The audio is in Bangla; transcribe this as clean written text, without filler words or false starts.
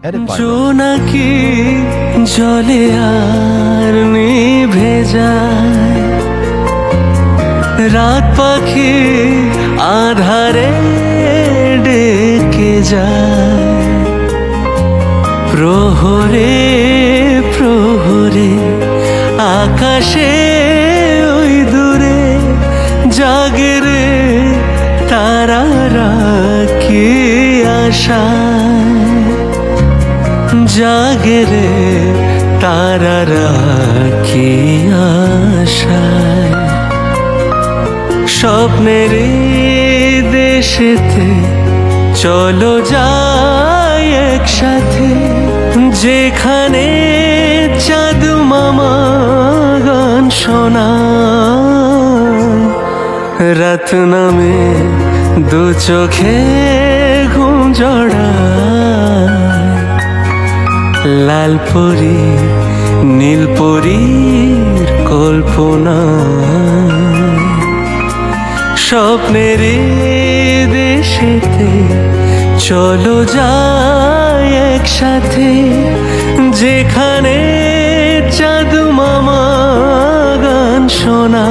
জোনাকি জলে আর নিভে যায়, রাত পাখি আধারে ডেকে যায়। প্রহরে প্রহরে আকাশে ওই দূরে জাগে রে তারারা কি আশায়, জাগে রে তারারা কি আশায়। স্বপ্নের দেশেতে চলো যাই একসাথে, যেখানে চাঁদ মামা গান শোনায়। রাত নামে দু চোখে ঘুম জড়ায়, লাল পরি নীল পরীর কল্পনা। স্বপ্নের দেশেতে চলো যাই একসাথে, যেখানে চাঁদ মামা গান শোনা।